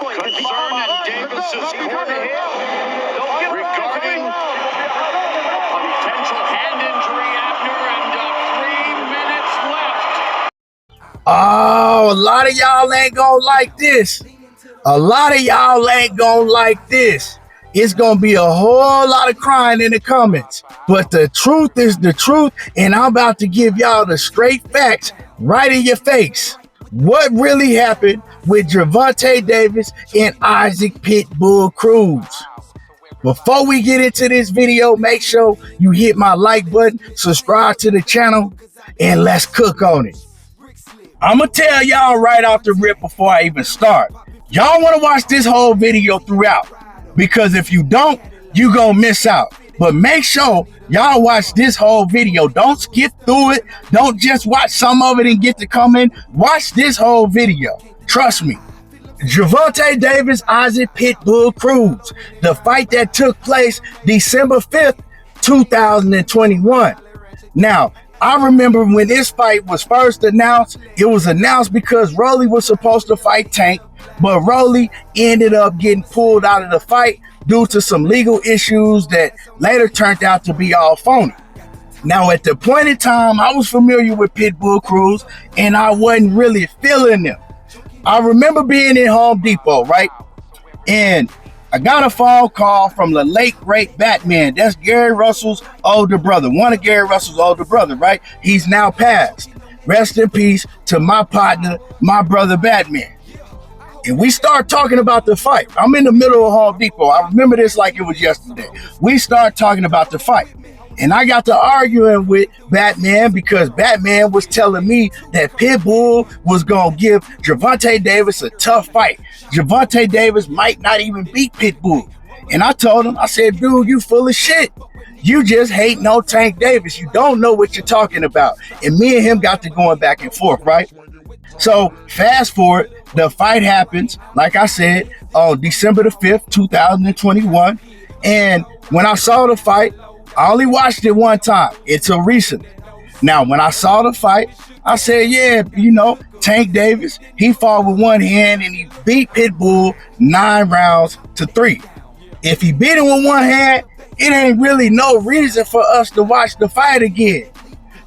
Concern in Davis's corner regarding a potential hand injury after 3 minutes left. Oh, a lot of y'all ain't gonna like this. A lot of y'all ain't gonna like this. It's gonna be a whole lot of crying in the comments. But the truth is the truth, and I'm about to give y'all the straight facts right in your face. What really happened with Gervonta Davis and Isaac Pitbull Cruz? Before we get into this video, make sure you hit my like button, subscribe to the channel, and let's cook on it. I'm gonna tell y'all right off the rip before I even start. Y'all wanna watch this whole video throughout, because if you don't, you gonna miss out. But make sure y'all watch this whole video. Don't skip through it. Don't just watch some of it and get to comment. Watch this whole video. Trust me. Gervonta Davis, Isaac Pitbull Cruz. The fight that took place December 5th, 2021. Now, I remember when this fight was first announced, it was announced because Rolly was supposed to fight Tank, but Rolly ended up getting pulled out of the fight due to some legal issues that later turned out to be all phony. Now, at the point in time, I was familiar with Pitbull Cruz, and I wasn't really feeling them. I remember being in Home Depot, right? And I got a phone call from the late, great Batman. That's Gary Russell's older brother, one of Gary Russell's older brother, right? He's now passed. Rest in peace to my partner, my brother Batman. And we start talking about the fight. I'm in the middle of Home Depot. I remember this like it was yesterday. We start talking about the fight. And I got to arguing with Batman because Batman was telling me that Pitbull was going to give Gervonta Davis a tough fight. Gervonta Davis might not even beat Pitbull. And I told him, I said, dude, you full of shit. You just hate no Tank Davis. You don't know what you're talking about. And me and him got to going back and forth, right? So fast forward, the fight happens, like I said, on December the 5th, 2021. And when I saw the fight, I only watched it one time until recently. Now, when I saw the fight, I said, yeah, you know, Tank Davis, he fought with one hand and he beat Pitbull 9 rounds to 3. If he beat him with one hand, it ain't really no reason for us to watch the fight again.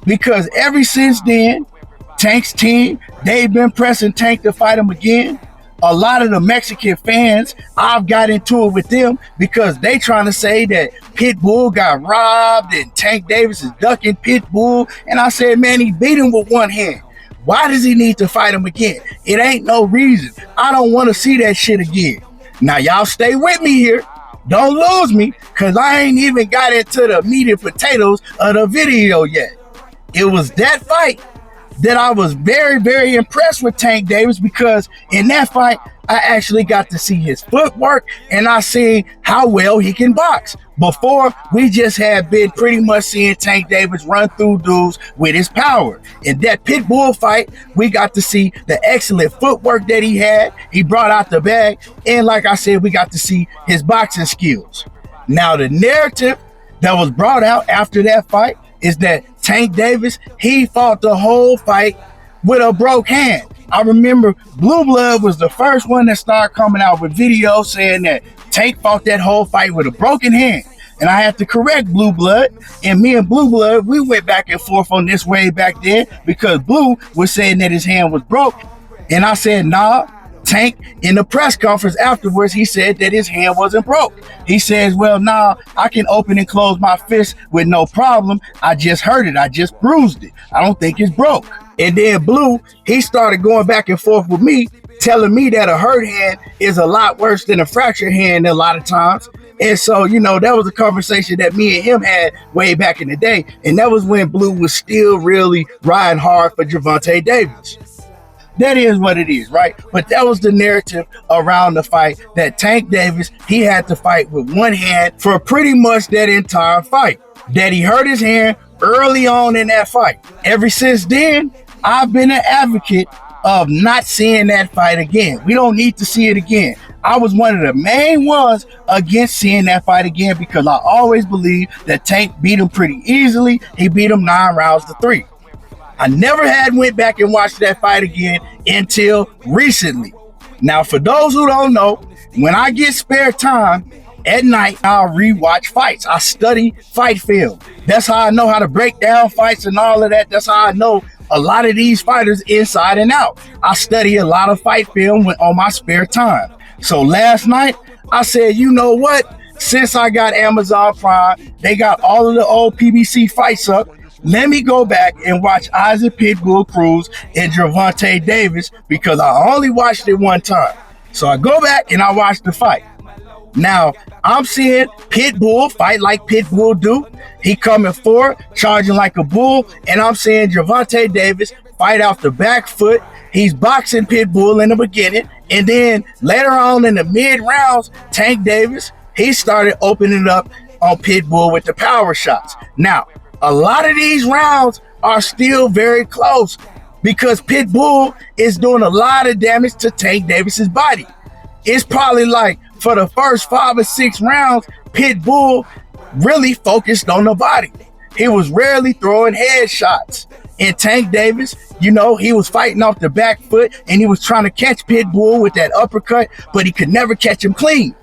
Because ever since then, Tank's team, they've been pressing Tank to fight him again. A lot of the Mexican fans, I've got into it with them because they trying to say that Pitbull got robbed and Tank Davis is ducking Pitbull. And I said, man, he beat him with one hand. Why does he need to fight him again? It ain't no reason. I don't want to see that shit again. Now, y'all stay with me here. Don't lose me, because I ain't even got into the meat and potatoes of the video yet. It was that fight that I was very, very impressed with Tank Davis, because in that fight, I actually got to see his footwork and I seen how well he can box. Before, we just had been pretty much seeing Tank Davis run through dudes with his power. In that Pitbull fight, we got to see the excellent footwork that he had. He brought out the bag. And like I said, we got to see his boxing skills. Now, the narrative that was brought out after that fight is that Tank Davis, he fought the whole fight with a broke hand. I remember Blue Blood was the first one that started coming out with videos saying that Tank fought that whole fight with a broken hand. And I had to correct Blue Blood. And me and Blue Blood, we went back and forth on this way back then because Blue was saying that his hand was broke. And I said, nah. Tank, in the press conference afterwards, he said that his hand wasn't broke. He says, well, nah, I can open and close my fist with no problem. I just hurt it. I just bruised it. I don't think it's broke. And then Blue, he started going back and forth with me, telling me that a hurt hand is a lot worse than a fractured hand a lot of times. And so, you know, that was a conversation that me and him had way back in the day. And that was when Blue was still really riding hard for Gervonta Davis. That is what it is, right? But that was the narrative around the fight, that Tank Davis, he had to fight with one hand for pretty much that entire fight. That he hurt his hand early on in that fight. Ever since then, I've been an advocate of not seeing that fight again. We don't need to see it again. I was one of the main ones against seeing that fight again because I always believed that Tank beat him pretty easily. He beat him 9 rounds to 3. I never had went back and watched that fight again until recently. Now, for those who don't know, when I get spare time at night, I'll rewatch fights. I study fight film. That's how I know how to break down fights and all of that. That's how I know a lot of these fighters inside and out. I study a lot of fight film on my spare time. So last night, I said, you know what? Since I got Amazon Prime, they got all of the old PBC fights up. Let me go back and watch Isaac Pitbull Cruz and Gervonta Davis because I only watched it one time. So I go back and I watch the fight. Now, I'm seeing Pitbull fight like Pitbull do. He coming forward, charging like a bull. And I'm seeing Gervonta Davis fight off the back foot. He's boxing Pitbull in the beginning. And then later on in the mid-rounds, Tank Davis, he started opening up on Pitbull with the power shots. Now, a lot of these rounds are still very close because Pitbull is doing a lot of damage to Tank Davis's body. It's probably like for the first 5 or 6 rounds, Pitbull really focused on the body. He was rarely throwing headshots. And Tank Davis, you know, he was fighting off the back foot and he was trying to catch Pitbull with that uppercut, but he could never catch him clean.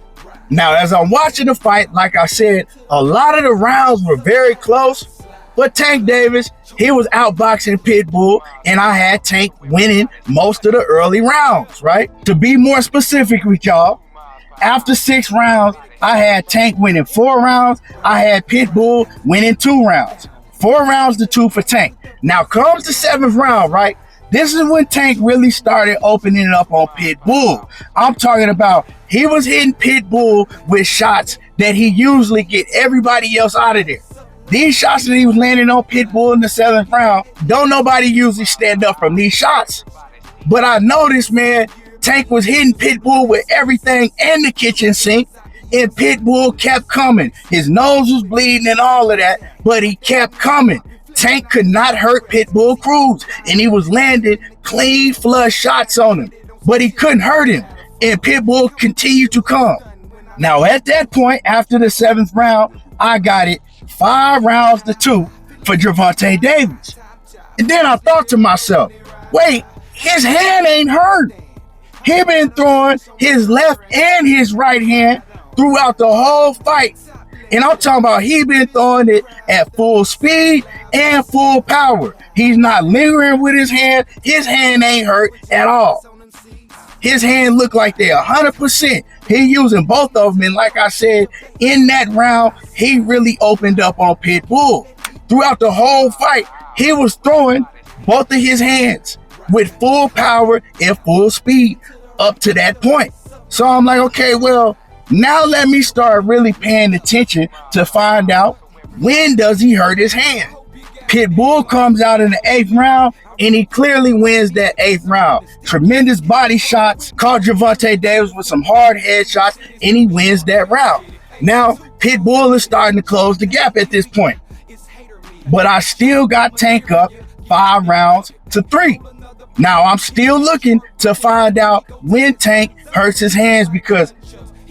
Now, as I'm watching the fight, like I said, a lot of the rounds were very close. But Tank Davis, he was outboxing Pitbull, and I had Tank winning most of the early rounds, right? To be more specific with y'all, after 6 rounds, I had Tank winning 4 rounds. I had Pitbull winning 2 rounds. 4 rounds to 2 for Tank. Now comes the 7th round, right? This is when Tank really started opening it up on Pitbull. I'm talking about he was hitting Pitbull with shots that he usually get everybody else out of there. These shots that he was landing on Pitbull in the 7th round, don't nobody usually stand up from these shots. But I noticed, man, Tank was hitting Pitbull with everything and the kitchen sink, and Pitbull kept coming. His nose was bleeding and all of that, but he kept coming. Tank could not hurt Pitbull Cruz, and he was landing clean flush shots on him, but he couldn't hurt him, and Pitbull continued to come. Now, at that point, after the 7th round, I got it 5 rounds to 2 for Gervonta Davis. And then I thought to myself, wait, his hand ain't hurt. He been throwing his left and his right hand throughout the whole fight. And I'm talking about he been throwing it at full speed and full power. He's not lingering with his hand. His hand ain't hurt at all. His hand looked like they're 100%. He using both of them. And like I said, in that round, he really opened up on Pitbull. Throughout the whole fight, he was throwing both of his hands with full power and full speed up to that point. So I'm like, okay, well, now let me start really paying attention to find out when does he hurt his hand. Pitbull comes out in the 8th round, and he clearly wins that 8th round. Tremendous body shots, caught Gervonta Davis with some hard head shots, and he wins that round. Now, Pitbull is starting to close the gap at this point. But I still got Tank up 5 rounds to 3. Now, I'm still looking to find out when Tank hurts his hands because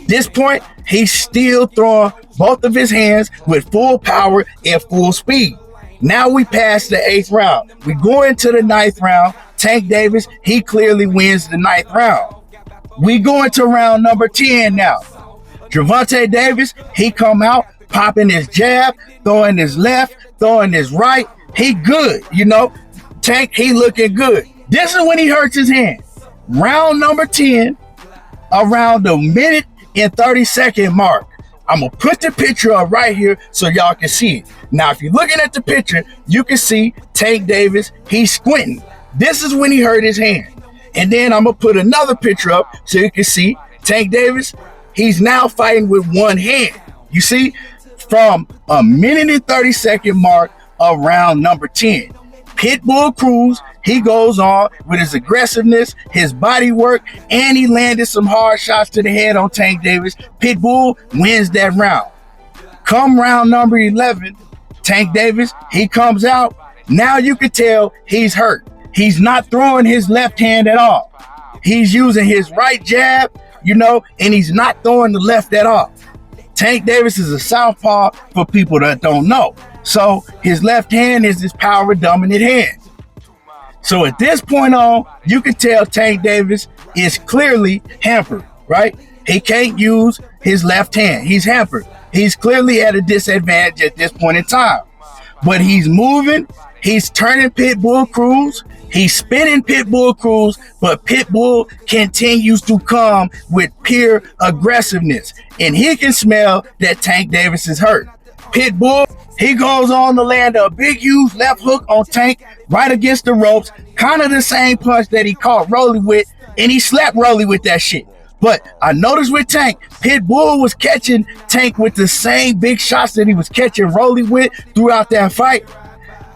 this point, he's still throwing both of his hands with full power and full speed. Now we pass the 8th round. We go into the 9th round. Tank Davis, he clearly wins the 9th round. We go into round number 10 now. Gervonta Davis, he come out, popping his jab, throwing his left, throwing his right. He good, you know. Tank, he looking good. This is when he hurts his hand. Round number 10, around the minute and 30-second mark. I'm going to put the picture up right here so y'all can see it. Now, if you're looking at the picture, you can see Tank Davis, he's squinting. This is when he hurt his hand. And then I'm going to put another picture up so you can see Tank Davis, he's now fighting with one hand. You see, from a minute and 30-second mark of round number 10. Pitbull Cruz, he goes on with his aggressiveness, his body work, and he landed some hard shots to the head on Tank Davis. Pitbull wins that round. Come round number 11, Tank Davis, he comes out. Now you can tell he's hurt. He's not throwing his left hand at all. He's using his right jab, you know, and he's not throwing the left at all. Tank Davis is a southpaw for people that don't know. So his left hand is his power dominant hand. So at this point on, you can tell Tank Davis is clearly hampered, right? He can't use his left hand. He's hampered. He's clearly at a disadvantage at this point in time. But he's moving. He's turning Pitbull Cruz. He's spinning Pitbull Cruz, but Pitbull continues to come with pure aggressiveness. And he can smell that Tank Davis is hurt. Pitbull, he goes on to land a big, huge left hook on Tank right against the ropes. Kind of the same punch that he caught Rolly with, and he slapped Rolly with that shit. But I noticed with Tank, Pitbull was catching Tank with the same big shots that he was catching Rolly with throughout that fight.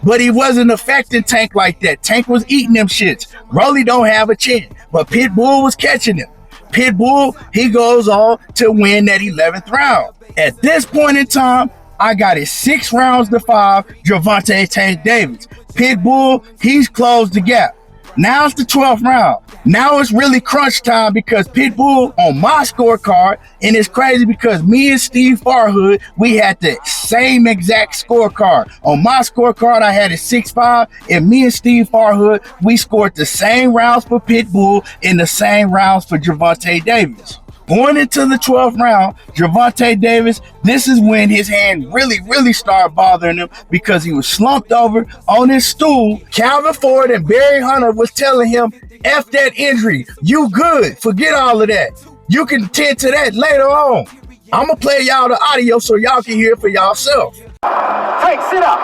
But he wasn't affecting Tank like that. Tank was eating them shits. Rolly don't have a chin, but Pitbull was catching him. Pitbull, he goes on to win that 11th round. At this point in time, I got it 6 rounds to 5, Gervonta Tank Davis. Pitbull, he's closed the gap. Now it's the 12th round. Now it's really crunch time because Pitbull on my scorecard, and it's crazy because me and Steve Farhood, we had the same exact scorecard. On my scorecard, I had it 6-5, and me and Steve Farhood, we scored the same rounds for Pitbull and the same rounds for Gervonta Davis. Going into the 12th round, Gervonta Davis, this is when his hand really started bothering him because he was slumped over on his stool. Calvin Ford and Barry Hunter was telling him, F that injury, you good, forget all of that. You can tend to that later on. I'm going to play y'all the audio so y'all can hear it for y'allself. Frank, sit up.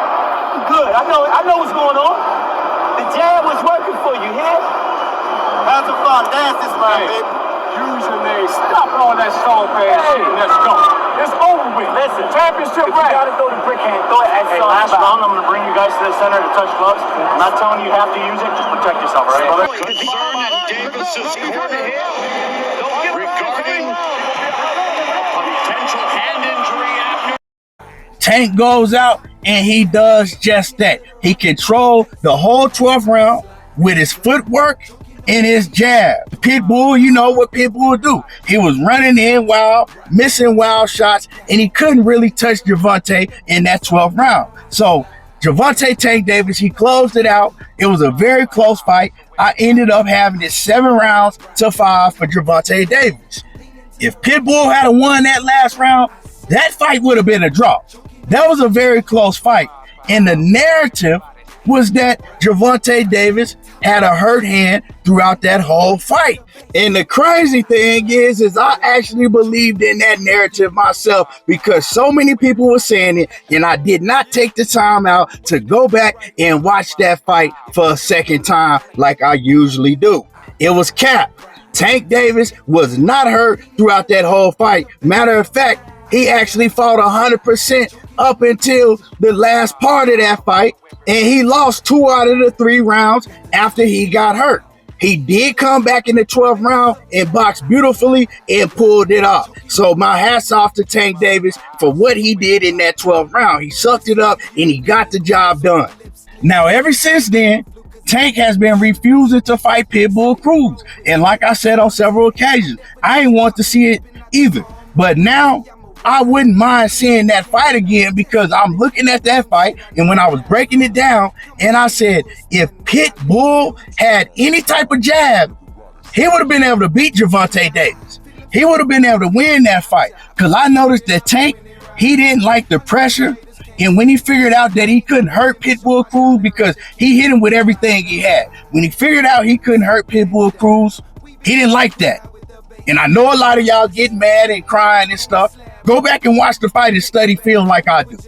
Good, I know what's going on. The jab was working for you, yeah? How's the fun? Dance this round, baby. Use your name. Stop all that soft ass shit. Let's go. It's over with. Listen, Championship if you right. gotta throw the brick hand, throw it. Hey, last round, I'm gonna bring you guys to the center to touch gloves. I'm not telling you you have to use it. Just protect yourself, all right, brother? Concern in Davis's corner here regarding a potential hand injury after. Tank goes out and he does just that. He controlled the whole 12th round with his footwork and his jab. Pitbull, you know what Pitbull do. He was running in wild, missing wild shots, and he couldn't really touch Gervonta in that 12th round. So Gervonta Tank Davis, he closed it out. It was a very close fight. I ended up having it 7 rounds to 5 for Gervonta Davis. If Pitbull had won that last round, that fight would have been a draw. That was a very close fight. And the narrative was that Gervonta Davis had a hurt hand throughout that whole fight. And the crazy thing is I actually believed in that narrative myself because so many people were saying it, and I did not take the time out to go back and watch that fight for a second time like I usually do. It was cap. Tank Davis was not hurt throughout that whole fight. Matter of fact, he actually fought 100% up until the last part of that fight, and he lost 2 out of the 3 rounds after he got hurt. He did come back in the 12th round and boxed beautifully and pulled it off. So my hats off to Tank Davis for what he did in that 12th round. He sucked it up and he got the job done. Now, ever since then, Tank has been refusing to fight Pitbull Cruz. And like I said on several occasions, I ain't want to see it either. But now, I wouldn't mind seeing that fight again because I'm looking at that fight, and when I was breaking it down, and I said, if Pitbull had any type of jab, he would have been able to beat Gervonta Davis. He would have been able to win that fight because I noticed that Tank, he didn't like the pressure, and when he figured out that he couldn't hurt Pitbull Cruz because he hit him with everything he had, when he figured out he couldn't hurt Pitbull Cruz, he didn't like that. And I know a lot of y'all get mad and crying and stuff. Go back and watch the fight and study film like I do.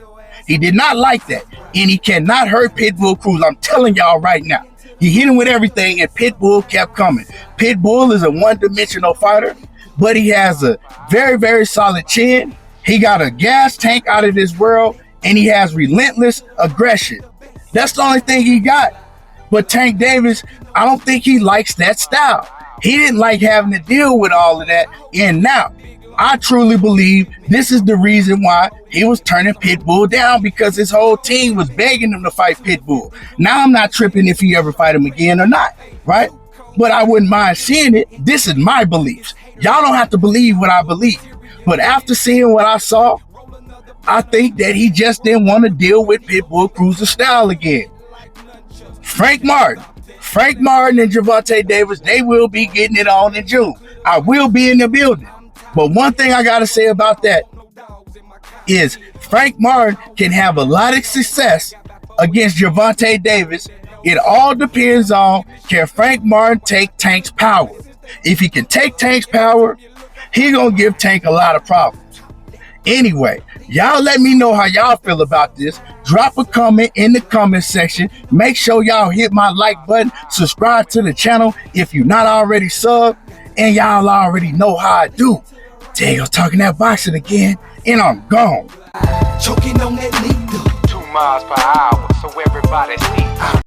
He did not like that, and he cannot hurt Pitbull Cruz. I'm telling y'all right now. He hit him with everything, and Pitbull kept coming. Pitbull is a one-dimensional fighter, but he has a very solid chin. He got a gas tank out of this world, and he has relentless aggression. That's the only thing he got. But Tank Davis, I don't think he likes that style. He didn't like having to deal with all of that, and now I truly believe this is the reason why he was turning Pitbull down, because his whole team was begging him to fight Pitbull. Now I'm not tripping if he ever fight him again or not, right? But I wouldn't mind seeing it. This is my beliefs. Y'all don't have to believe what I believe. But after seeing what I saw, I think that he just didn't want to deal with Pitbull Cruz's style again. Frank Martin, Frank Martin and Gervonta Davis, they will be getting it on in June. I will be in the building. But one thing I got to say about that is Frank Martin can have a lot of success against Gervonta Davis. It all depends on, can Frank Martin take Tank's power? If he can take Tank's power, he gonna give Tank a lot of problems. Anyway, y'all let me know how y'all feel about this. Drop a comment in the comment section. Make sure y'all hit my like button. Subscribe to the channel if you're not already subbed. And y'all already know how I do. Diego's talking that boxing again, and I'm gone. Choking on that needle. 2 miles per hour, so everybody see.